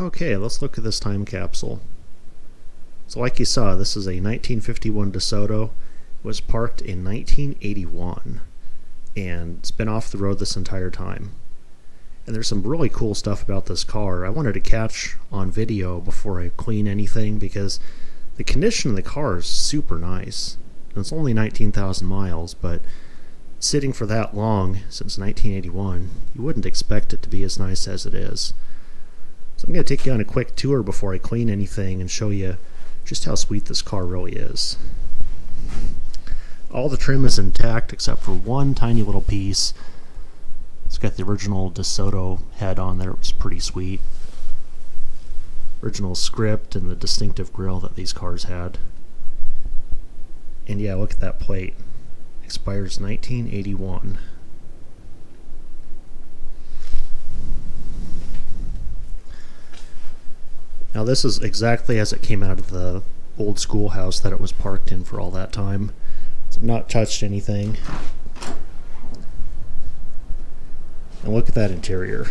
Okay, let's look at this time capsule. So like you saw, this is a 1951 DeSoto. It was parked in 1981 and it's been off the road this entire time. And there's some really cool stuff about this car. I wanted to catch on video before I clean anything because the condition of the car is super nice. And it's only 19,000 miles, but sitting for that long, since 1981, you wouldn't expect it to be as nice as it is. So I'm going to take you on a quick tour before I clean anything and show you just how sweet this car really is. All the trim is intact except for one tiny little piece. It's got the original DeSoto head on there, which is pretty sweet. Original script and the distinctive grille that these cars had. And yeah, look at that plate. Expires 1981. Now this is exactly as it came out of the old schoolhouse that it was parked in for all that time. It's not touched anything. And look at that interior.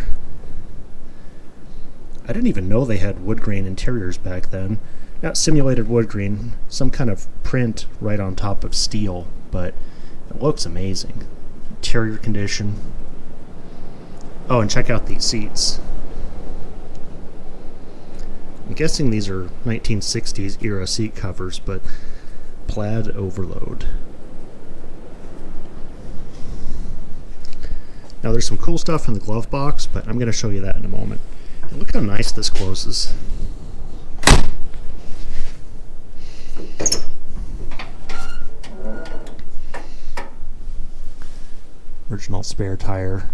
I didn't even know they had wood grain interiors back then. Not simulated wood grain, some kind of print right on top of steel, but it looks amazing. Interior condition. Oh, and check out these seats. I'm guessing these are 1960s era seat covers, but plaid overload. Now there's some cool stuff in the glove box, but I'm going to show you that in a moment. And look how nice this closes. Original spare tire.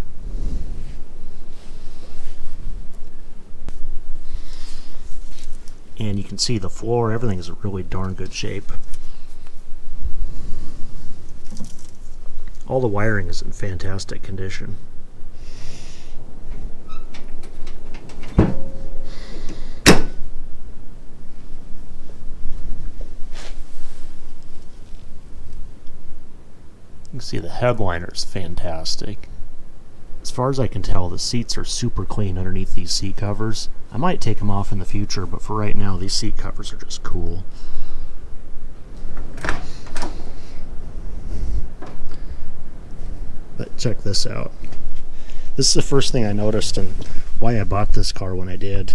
And you can see the floor, everything is in really darn good shape. All the wiring is in fantastic condition. You can see the headliner is fantastic. As far as I can tell, the seats are super clean underneath these seat covers. I might take them off in the future, but for right now, these seat covers are just cool. But check this out. This is the first thing I noticed and why I bought this car when I did.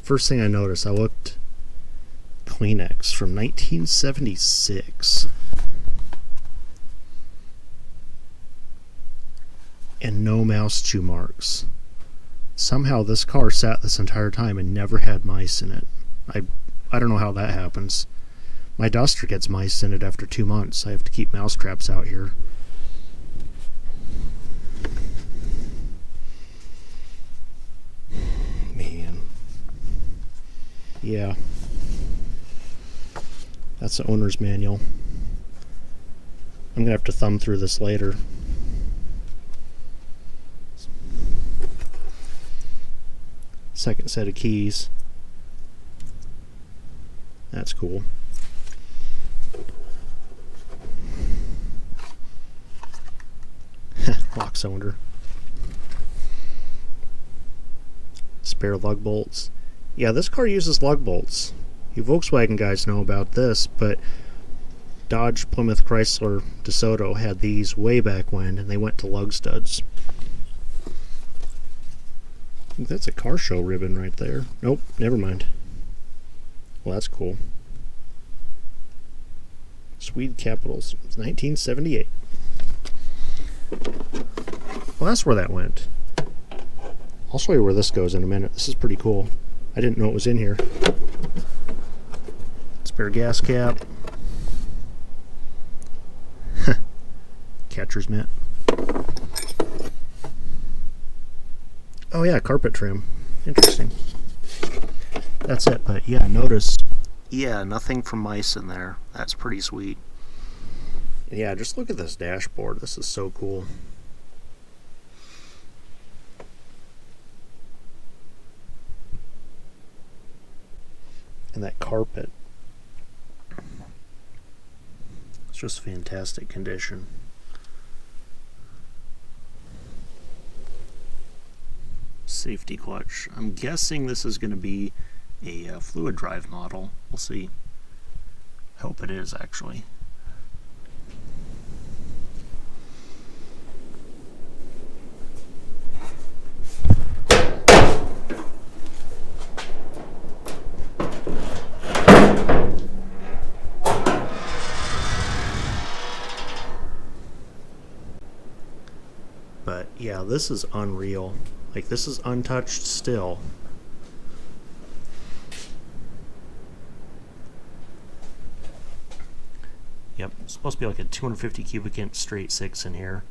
First thing I noticed, I looked Kleenex from 1976. And no mouse chew marks. Somehow this car sat this entire time and never had mice in it. I don't know how that happens. My Duster gets mice in it after 2 months. I have to keep mouse traps out here. Man. Yeah. That's the owner's manual. I'm going to have to thumb through this later. Second set of keys. That's cool. Lock cylinder. Spare lug bolts. Yeah, this car uses lug bolts. You Volkswagen guys know about this, but Dodge, Plymouth, Chrysler, DeSoto had these way back when, and they went to lug studs. I think that's a car show ribbon right there. Nope, never mind. Well, that's cool. Swede Capitals. It's 1978. Well, that's where that went. I'll show you where this goes in a minute. This is pretty cool. I didn't know it was in here. Spare gas cap. Catcher's mitt. Oh yeah, carpet trim. Interesting. That's it, but yeah, notice, yeah, nothing from mice in there. That's pretty sweet. Yeah, just look at this dashboard. This is so cool. And that carpet. It's just fantastic condition. safety clutch. I'm guessing this is going to be a fluid drive model. We'll see. I hope it is, actually. But yeah, this is unreal. Like, this is untouched still. Yep, it's supposed to be like a 250 cubic inch straight 6 in here.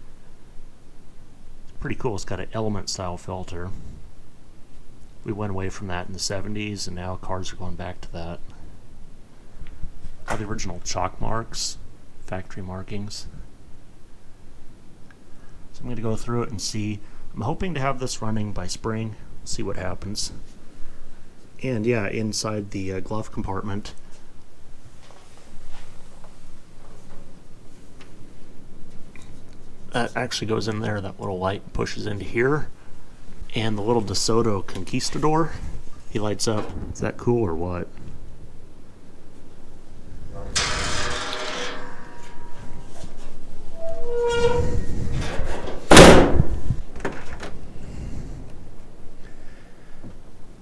It's pretty cool. It's got an element style filter. We went away from that in the 70s, and now cars are going back to that. All the original chalk marks, factory markings. So I'm going to go through it and see. I'm hoping to have this running by spring. See what happens. And yeah, inside the glove compartment, that actually goes in there. That little light pushes into here. And the little Desoto Conquistador, he lights up. Is that cool or what?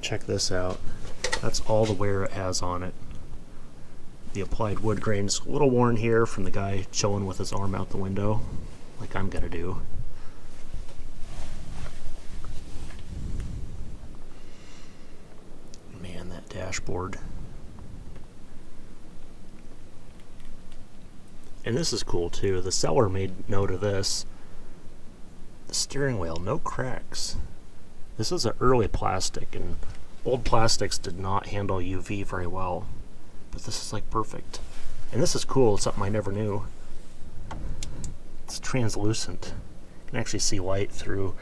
Check this out. That's all the wear it has on it. The applied wood grain's a little worn here from the guy chilling with his arm out the window, like I'm gonna do. Man, that dashboard. And this is cool too. The seller made note of this. The steering wheel, no cracks. This is an early plastic, and old plastics did not handle UV very well. But this is like perfect. And this is cool, it's something I never knew. It's translucent. You can actually see light through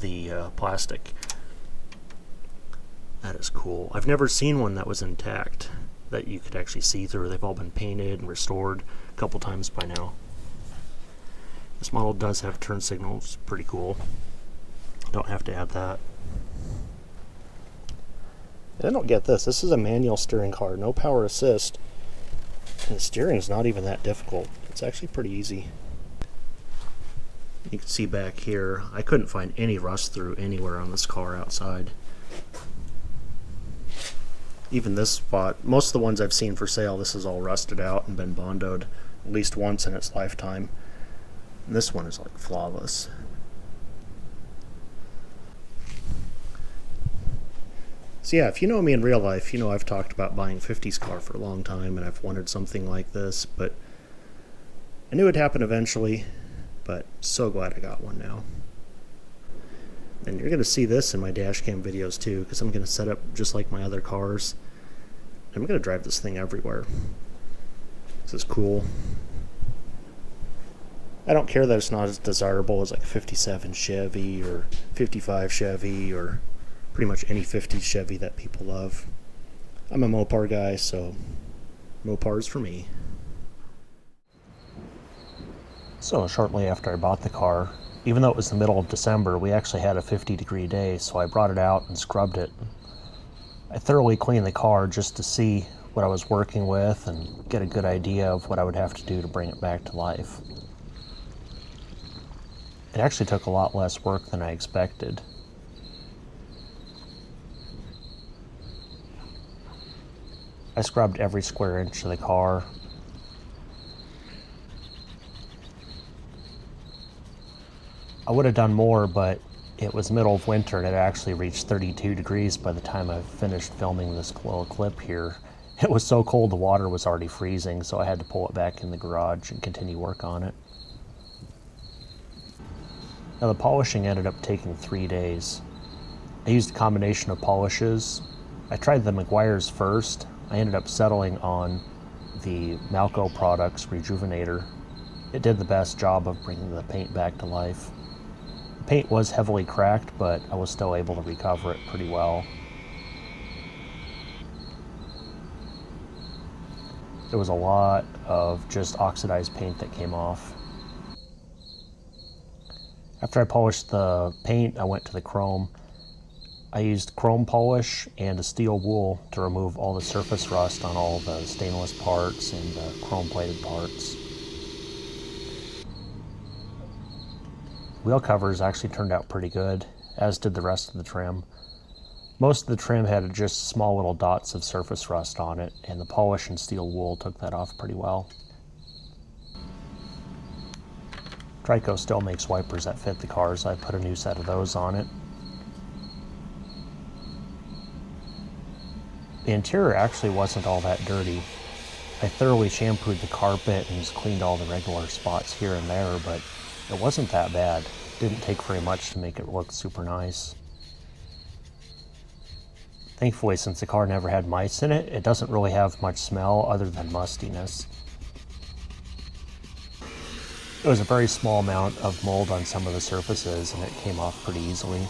the plastic. That is cool. I've never seen one that was intact, that you could actually see through. They've all been painted and restored a couple times by now. This model does have turn signals, pretty cool. Don't have to add that. I don't get this. This is a manual steering car, no power assist. And the steering is not even that difficult. It's actually pretty easy. You can see back here, I couldn't find any rust through anywhere on this car outside. Even this spot, most of the ones I've seen for sale, this is all rusted out and been bondoed at least once in its lifetime. And this one is like flawless. So yeah, if you know me in real life, you know I've talked about buying a 50s car for a long time, and I've wanted something like this, but I knew it'd happen eventually, but so glad I got one now. And you're going to see this in my dash cam videos too, because I'm going to set up just like my other cars. I'm going to drive this thing everywhere. This is cool. I don't care that it's not as desirable as like a 57 Chevy or 55 Chevy or pretty much any 50s Chevy that people love. I'm a Mopar guy, so Mopar's for me. So shortly after I bought the car, even though it was the middle of December, we actually had a 50-degree day, so I brought it out and scrubbed it. I thoroughly cleaned the car just to see what I was working with and get a good idea of what I would have to do to bring it back to life. It actually took a lot less work than I expected. I scrubbed every square inch of the car. I would have done more, but it was middle of winter and it actually reached 32 degrees by the time I finished filming this little clip here. It was so cold the water was already freezing, so I had to pull it back in the garage and continue work on it. Now the polishing ended up taking 3 days. I used a combination of polishes. I tried the Meguiar's first. I ended up settling on the Malco Products Rejuvenator. It did the best job of bringing the paint back to life. The paint was heavily cracked, but I was still able to recover it pretty well. There was a lot of just oxidized paint that came off. After I polished the paint, I went to the chrome. I used chrome polish and a steel wool to remove all the surface rust on all the stainless parts and the chrome plated parts. Wheel covers actually turned out pretty good, as did the rest of the trim. Most of the trim had just small little dots of surface rust on it, and the polish and steel wool took that off pretty well. Trico still makes wipers that fit the car, so I put a new set of those on it. The interior actually wasn't all that dirty. I thoroughly shampooed the carpet and just cleaned all the regular spots here and there, but it wasn't that bad. It didn't take very much to make it look super nice. Thankfully, since the car never had mice in it, it doesn't really have much smell other than mustiness. It was a very small amount of mold on some of the surfaces, and it came off pretty easily.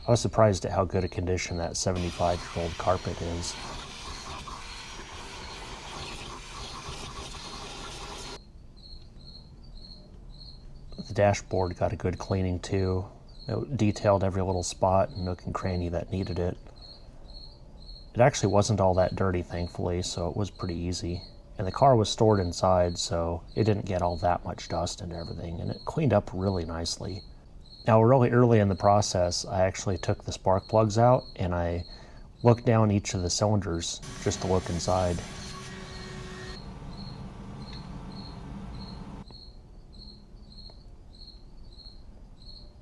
I was surprised at how good a condition that 75-year-old carpet is. The dashboard got a good cleaning too. It detailed every little spot and nook and cranny that needed it. It actually wasn't all that dirty, thankfully, so it was pretty easy. And the car was stored inside, so it didn't get all that much dust and everything, and it cleaned up really nicely. Now, really early in the process, I actually took the spark plugs out and I looked down each of the cylinders just to look inside.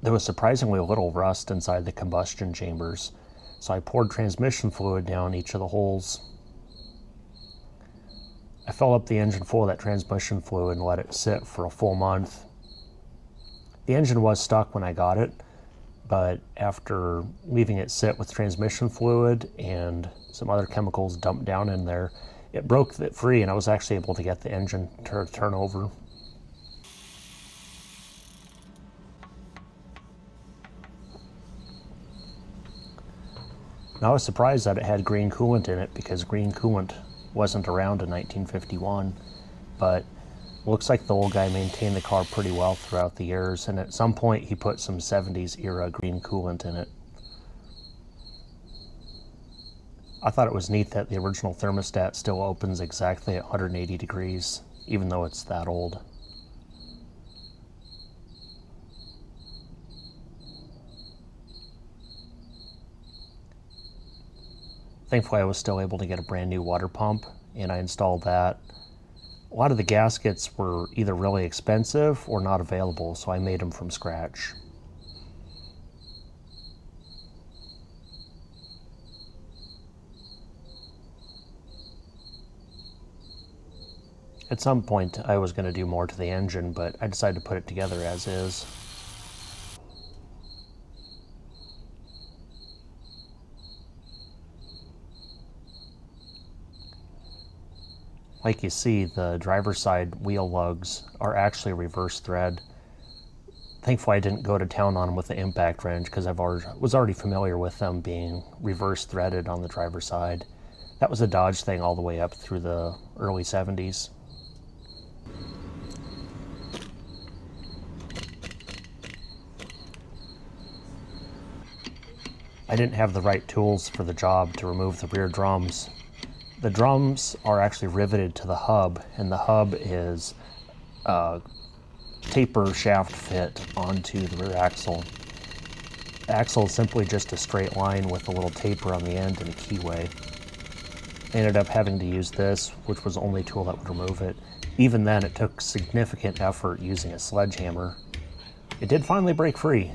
There was surprisingly little rust inside the combustion chambers, so I poured transmission fluid down each of the holes. I filled up the engine full of that transmission fluid and let it sit for a full month. The engine was stuck when I got it, but after leaving it sit with transmission fluid and some other chemicals dumped down in there, it broke it free and I was actually able to get the engine to turn over. And I was surprised that it had green coolant in it because green coolant wasn't around in 1951, but looks like the old guy maintained the car pretty well throughout the years, and at some point he put some 70s era green coolant in it. I thought it was neat that the original thermostat still opens exactly at 180 degrees, even though it's that old. Thankfully, I was still able to get a brand new water pump, and I installed that. A lot of the gaskets were either really expensive or not available, so I made them from scratch. At some point, I was going to do more to the engine, but I decided to put it together as is. Like you see, the driver's side wheel lugs are actually reverse thread. Thankfully, I didn't go to town on them with the impact wrench because I was already familiar with them being reverse threaded on the driver's side. That was a Dodge thing all the way up through the early 70s. I didn't have the right tools for the job to remove the rear drums. The drums are actually riveted to the hub, and the hub is taper shaft fit onto the rear axle. The axle is simply just a straight line with a little taper on the end and a keyway. I ended up having to use this, which was the only tool that would remove it. Even then, it took significant effort using a sledgehammer. It did finally break free.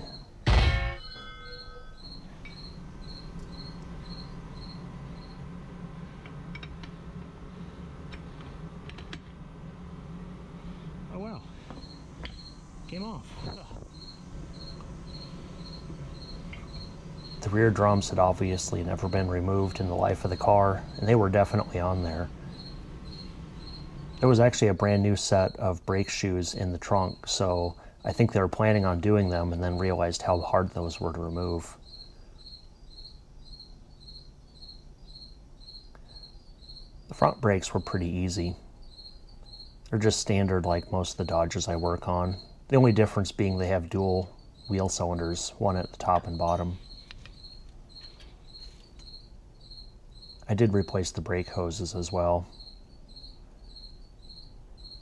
Oh wow, came off. The rear drums had obviously never been removed in the life of the car, and they were definitely on there. There was actually a brand new set of brake shoes in the trunk, so I think they were planning on doing them and then realized how hard those were to remove. The front brakes were pretty easy. They're just standard like most of the Dodges I work on. The only difference being they have dual wheel cylinders, one at the top and bottom. I did replace the brake hoses as well.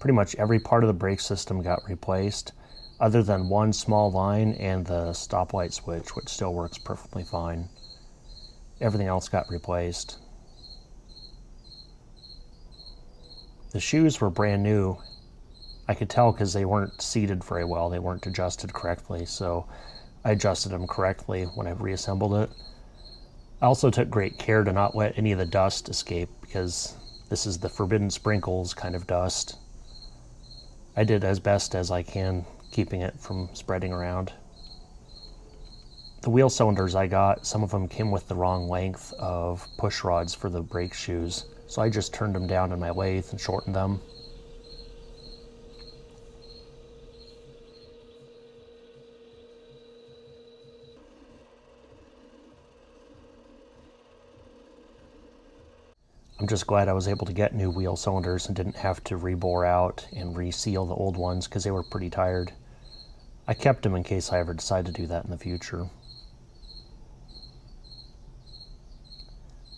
Pretty much every part of the brake system got replaced, other than one small line and the stoplight switch, which still works perfectly fine. Everything else got replaced. The shoes were brand new. I could tell because they weren't seated very well. They weren't adjusted correctly, so I adjusted them correctly when I reassembled it. I also took great care to not let any of the dust escape, because this is the forbidden sprinkles kind of dust. I did as best as I can, keeping it from spreading around. The wheel cylinders I got, some of them came with the wrong length of push rods for the brake shoes, so I just turned them down in my lathe and shortened them. I'm just glad I was able to get new wheel cylinders and didn't have to rebore out and reseal the old ones because they were pretty tired. I kept them in case I ever decide to do that in the future.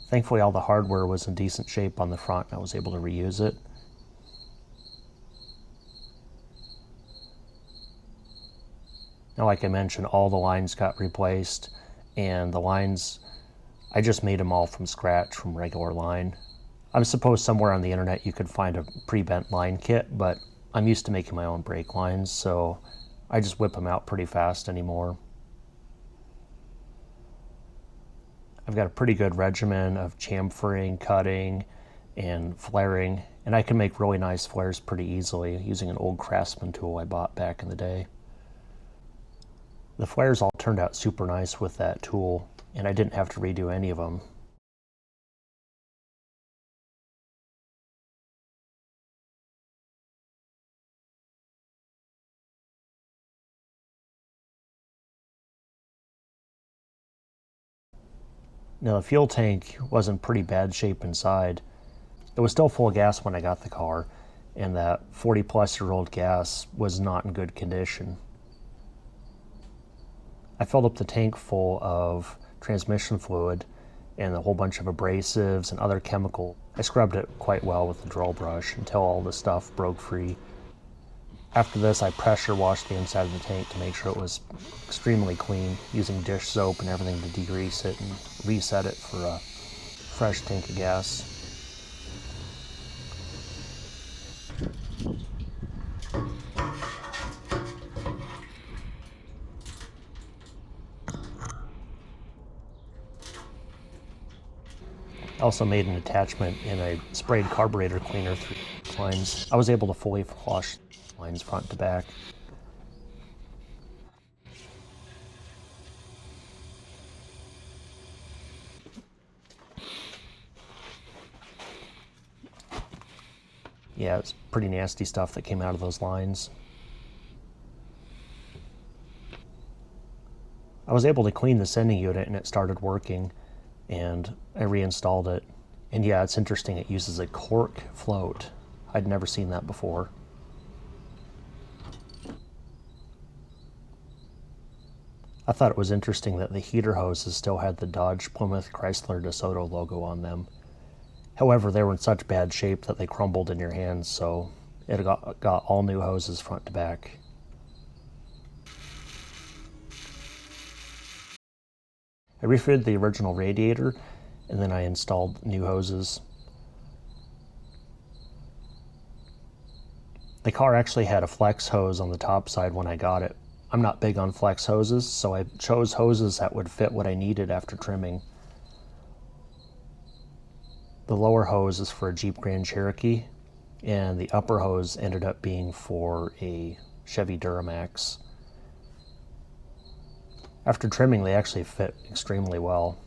Thankfully, all the hardware was in decent shape on the front and I was able to reuse it. Now, like I mentioned, all the lines got replaced, and the lines, I just made them all from scratch from regular line. I suppose somewhere on the internet you could find a pre-bent line kit, but I'm used to making my own brake lines, so I just whip them out pretty fast anymore. I've got a pretty good regimen of chamfering, cutting, and flaring, and I can make really nice flares pretty easily using an old Craftsman tool I bought back in the day. The flares all turned out super nice with that tool, and I didn't have to redo any of them. Now, the fuel tank was in pretty bad shape inside. It was still full of gas when I got the car, and that 40-plus-year-old gas was not in good condition. I filled up the tank full of transmission fluid and a whole bunch of abrasives and other chemical. I scrubbed it quite well with the drill brush until all the stuff broke free. After this, I pressure washed the inside of the tank to make sure it was extremely clean, using dish soap and everything to degrease it and reset it for a fresh tank of gas. I also made an attachment and I sprayed carburetor cleaner through lines. I was able to fully flush lines front to back. Yeah, it's pretty nasty stuff that came out of those lines. I was able to clean the sending unit and it started working, and I reinstalled it. And yeah, it's interesting, it uses a cork float. I'd never seen that before. I thought it was interesting that the heater hoses still had the Dodge Plymouth Chrysler DeSoto logo on them. However, they were in such bad shape that they crumbled in your hands, so it got all new hoses front to back. I refitted the original radiator, and then I installed new hoses. The car actually had a flex hose on the top side when I got it. I'm not big on flex hoses, so I chose hoses that would fit what I needed after trimming. The lower hose is for a Jeep Grand Cherokee, and the upper hose ended up being for a Chevy Duramax. After trimming, they actually fit extremely well.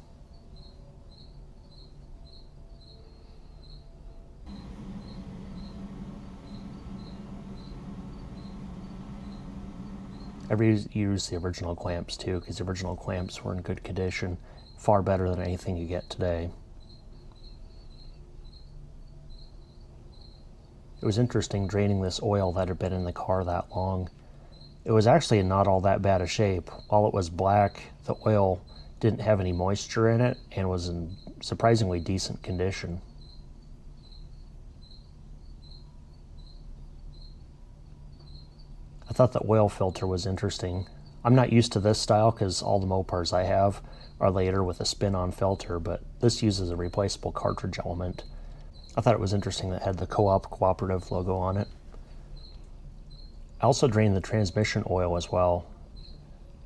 I reused the original clamps too, because the original clamps were in good condition, far better than anything you get today. It was interesting draining this oil that had been in the car that long. it was actually not all that bad a shape. While it was black, the oil didn't have any moisture in it and was in surprisingly decent condition. I thought the oil filter was interesting. I'm not used to this style because all the Mopars I have are later with a spin-on filter, but this uses a replaceable cartridge element. I thought it was interesting that it had the Co-op Cooperative logo on it. I also drained the transmission oil as well.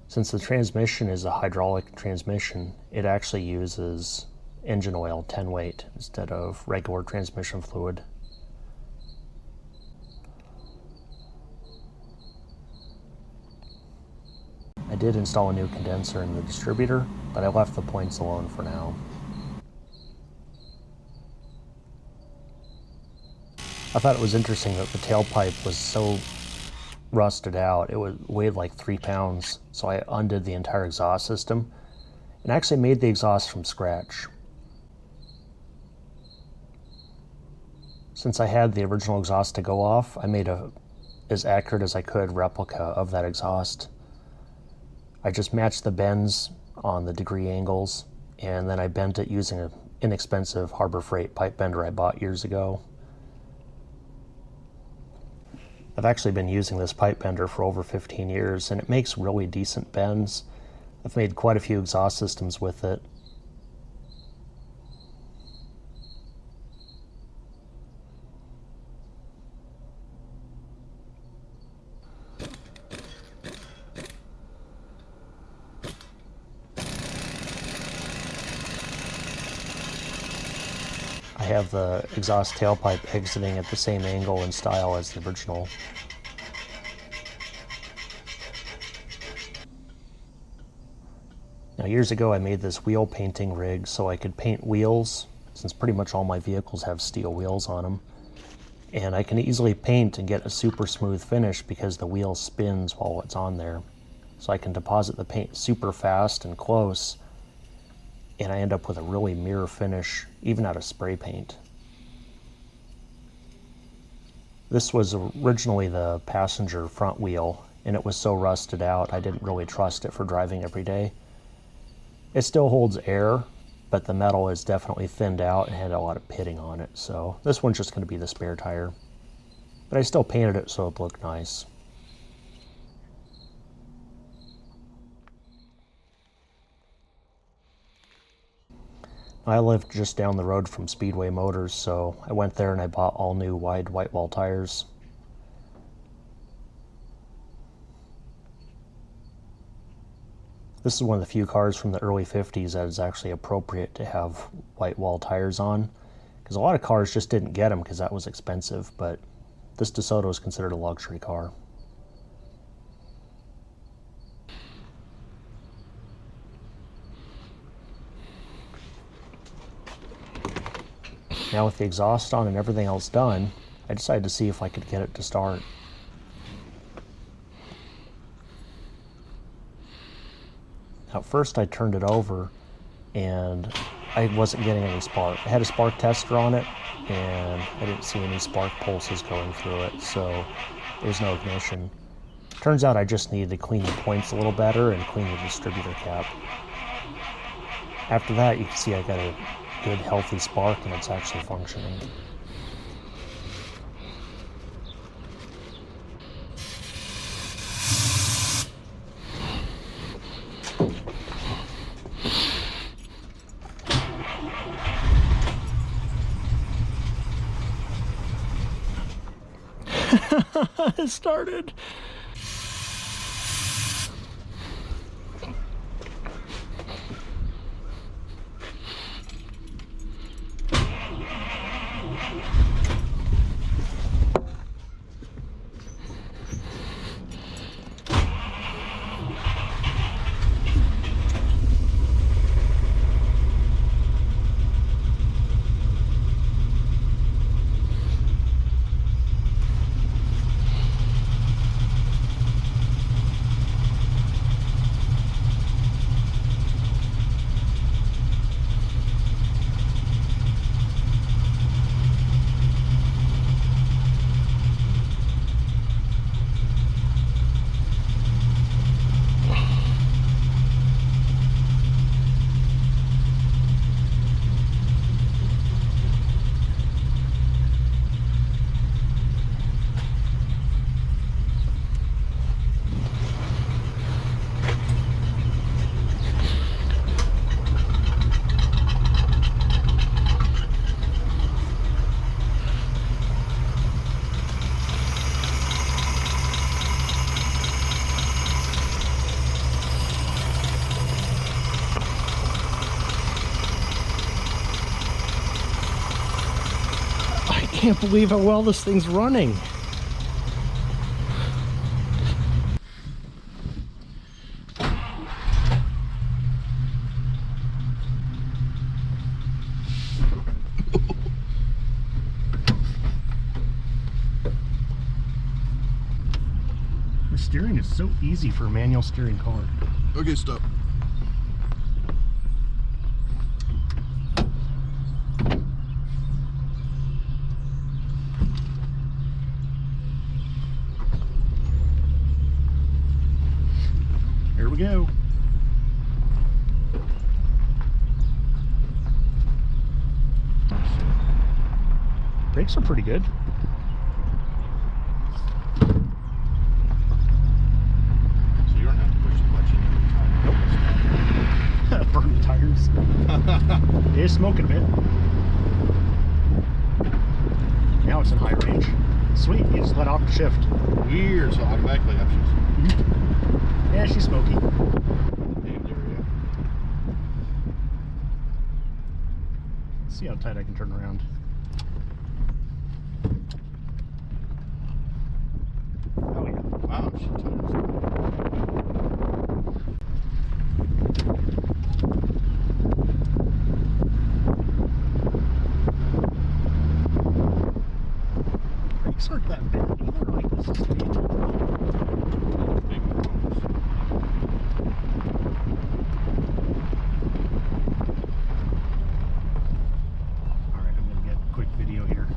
Since the transmission is a hydraulic transmission, it actually uses engine oil 10 weight instead of regular transmission fluid. I did install a new condenser in the distributor, but I left the points alone for now. I thought it was interesting that the tailpipe was so rusted out. It weighed like 3 pounds, so I undid the entire exhaust system and actually made the exhaust from scratch. Since I had the original exhaust to go off, I made a as accurate as I could replica of that exhaust. I just matched the bends on the degree angles, and then I bent it using an inexpensive Harbor Freight pipe bender I bought years ago. I've actually been using this pipe bender for over 15 years, and it makes really decent bends. I've made quite a few exhaust systems with it. I have the exhaust tailpipe exiting at the same angle and style as the original. Now, years ago I made this wheel painting rig so I could paint wheels, since pretty much all my vehicles have steel wheels on them. And I can easily paint and get a super smooth finish because the wheel spins while it's on there. So I can deposit the paint super fast and close, and I end up with a really mirror finish, even out of spray paint. This was originally the passenger front wheel, and it was so rusted out I didn't really trust it for driving every day. It still holds air, but the metal is definitely thinned out and had a lot of pitting on it, so this one's just going to be the spare tire. But I still painted it so it looked nice. I lived just down the road from Speedway Motors, so I went there and I bought all new wide white wall tires. This is one of the few cars from the early 50s that is actually appropriate to have white wall tires on, because a lot of cars just didn't get them because that was expensive, but this DeSoto is considered a luxury car. Now with the exhaust on and everything else done, I decided to see if I could get it to start. At first I turned it over and I wasn't getting any spark. I had a spark tester on it and I didn't see any spark pulses going through it, so there was no ignition. Turns out I just needed to clean the points a little better and clean the distributor cap. After that, you can see I got a good healthy spark and it's actually functioning. It started. can't believe how well this thing's running. The steering is so easy for a manual steering car. Okay, stop. Here we go. Brakes are pretty good. So you don't have to push the clutch in every time. Burn the tires. It is smoking a bit. Now it's in high range. Sweet, you just let off the shift. Weird, so automatically options. Yeah, she's smoky. Let's see how tight I can turn around. Oh yeah. Wow, she Brakes aren't that bad either, like this is big. Alright, I'm gonna get a quick video here.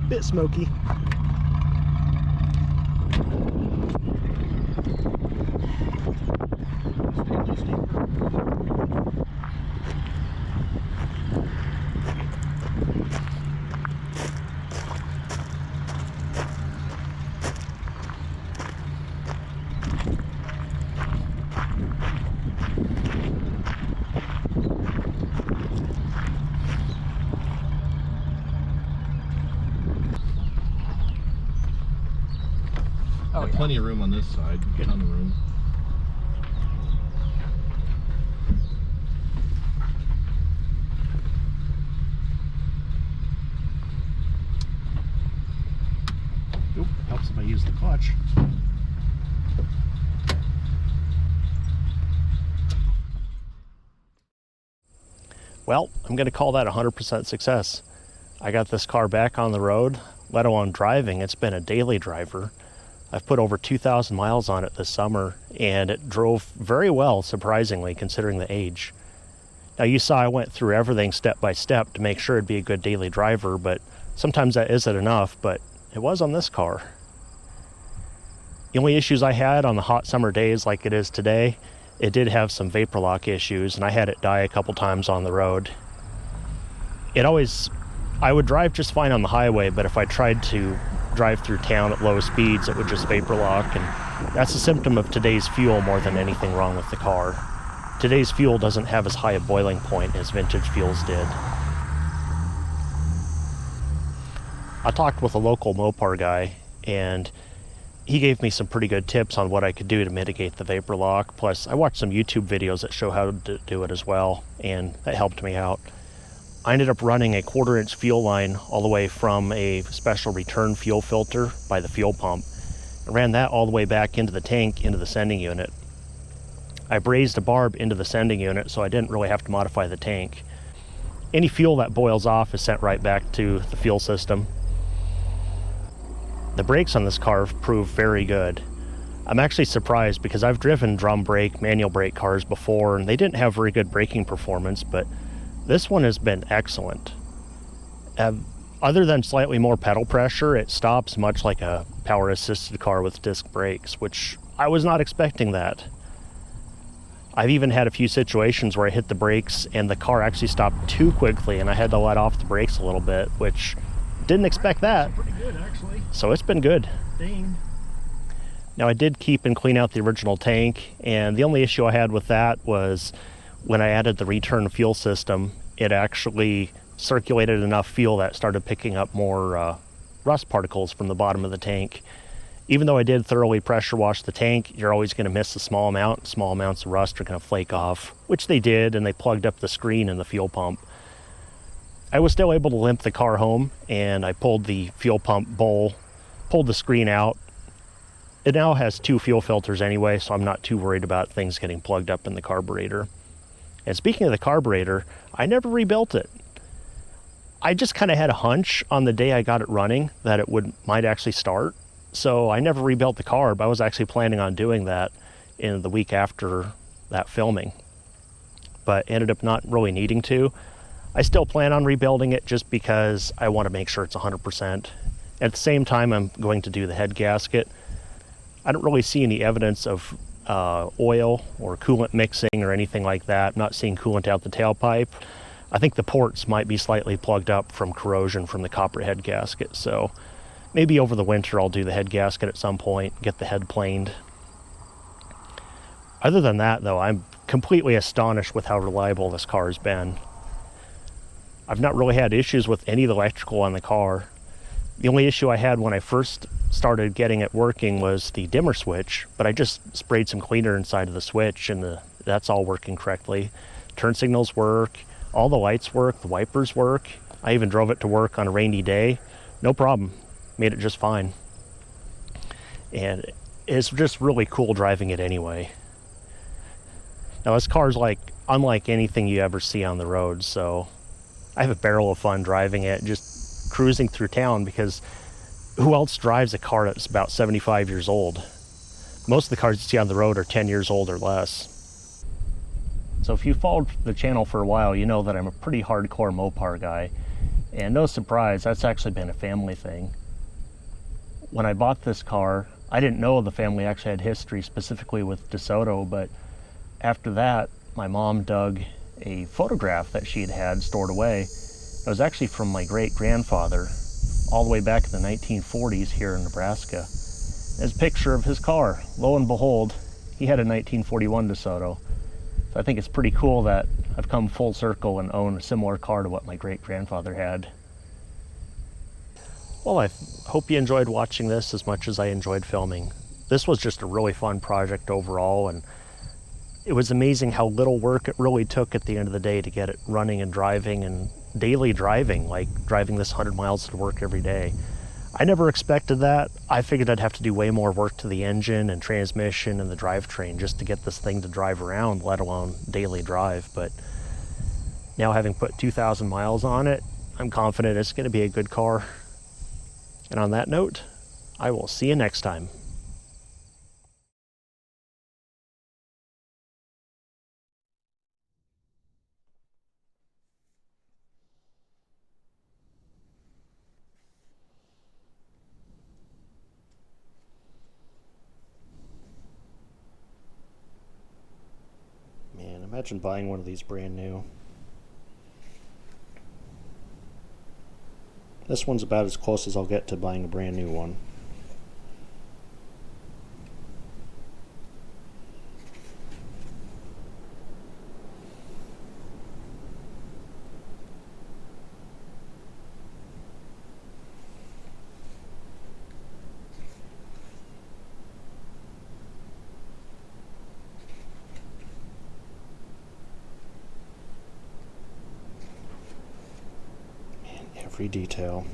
Bit smoky. Oh, yeah. Plenty of room on this side. Get on the room. Oop, helps if I use the clutch. Well, I'm going to call that 100% success. I got this car back on the road, let alone driving. It's been a daily driver. I've put over 2,000 miles on it this summer, and it drove very well, surprisingly, considering the age. Now, you saw I went through everything step by step to make sure it'd be a good daily driver, but sometimes that isn't enough, but it was on this car. The only issues I had on the hot summer days like it is today, it did have some vapor lock issues, and I had it die a couple times on the road. I would drive just fine on the highway, but if I tried to drive through town at low speeds, it would just vapor lock, and that's a symptom of today's fuel more than anything wrong with the car. Today's fuel doesn't have as high a boiling point as vintage fuels did. I talked with a local Mopar guy, and he gave me some pretty good tips on what I could do to mitigate the vapor lock. Plus, I watched some YouTube videos that show how to do it as well, and that helped me out. I ended up running a 1/4-inch fuel line all the way from a special return fuel filter by the fuel pump. I ran that all the way back into the tank, into the sending unit. I brazed a barb into the sending unit, so I didn't really have to modify the tank. Any fuel that boils off is sent right back to the fuel system. The brakes on this car proved very good. I'm actually surprised because I've driven drum brake, manual brake cars before, and they didn't have very good braking performance, but this one has been excellent. Other than slightly more pedal pressure, it stops much like a power-assisted car with disc brakes, which I was not expecting that. I've even had a few situations where I hit the brakes and the car actually stopped too quickly and I had to let off the brakes a little bit, which didn't expect that. Pretty good, actually. So it's been good. Dang. Now I did keep and clean out the original tank, and the only issue I had with that was when I added the return fuel system, it actually circulated enough fuel that started picking up more rust particles from the bottom of the tank. Even though I did thoroughly pressure wash the tank, you're always going to miss a small amount. Small amounts of rust are going to flake off, which they did, and they plugged up the screen in the fuel pump. I was still able to limp the car home, and I pulled the fuel pump bowl, pulled the screen out. It now has 2 fuel filters anyway, so I'm not too worried about things getting plugged up in the carburetor. And speaking of the carburetor, I never rebuilt it. I just kind of had a hunch on the day I got it running that it might actually start. So I never rebuilt the carb. I was actually planning on doing that in the week after that filming, but ended up not really needing to. I still plan on rebuilding it just because I want to make sure it's 100%. At the same time, I'm going to do the head gasket. I don't really see any evidence of oil or coolant mixing or anything like that. I'm not seeing coolant out the tailpipe. I think the ports might be slightly plugged up from corrosion from the copper head gasket. So maybe over the winter I'll do the head gasket at some point, get the head planed. Other than that, though, I'm completely astonished with how reliable this car has been. I've not really had issues with any of the electrical on the car. The only issue I had when I first started getting it working was the dimmer switch, but I just sprayed some cleaner inside of the switch and that's all working correctly. Turn signals work, all the lights work, the wipers work. I even drove it to work on a rainy day. No problem. Made it just fine. And it's just really cool driving it anyway. Now this car's unlike anything you ever see on the road, so I have a barrel of fun driving it, just cruising through town, because who else drives a car that's about 75 years old? Most of the cars you see on the road are 10 years old or less. So if you followed the channel for a while, you know that I'm a pretty hardcore Mopar guy. And no surprise, that's actually been a family thing. When I bought this car, I didn't know the family actually had history specifically with DeSoto, but after that, my mom dug a photograph that she had stored away. It was actually from my great-grandfather, all the way back in the 1940s here in Nebraska. There's a picture of his car. Lo and behold, he had a 1941 DeSoto. So I think it's pretty cool that I've come full circle and own a similar car to what my great-grandfather had. Well, I hope you enjoyed watching this as much as I enjoyed filming. This was just a really fun project overall, and it was amazing how little work it really took at the end of the day to get it running and driving, and daily driving, like driving this 100 miles to work every day. I never expected that. I figured I'd have to do way more work to the engine and transmission and the drivetrain just to get this thing to drive around, let alone daily drive. But now, having put 2,000 miles on it, I'm confident it's going to be a good car. And on that note, I will see you next time. Man, imagine buying one of these brand new. This one's about as close as I'll get to buying a brand new one. Man, every detail.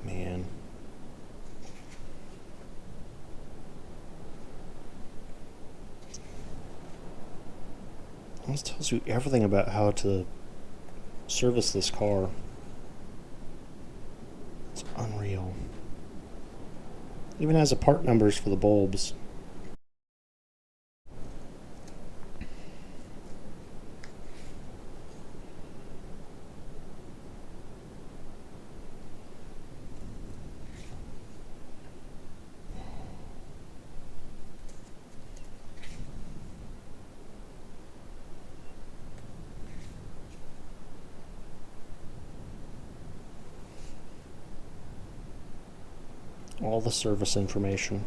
Man. This tells you everything about how to service this car. Unreal. Even has a part numbers for the bulbs. All the service information.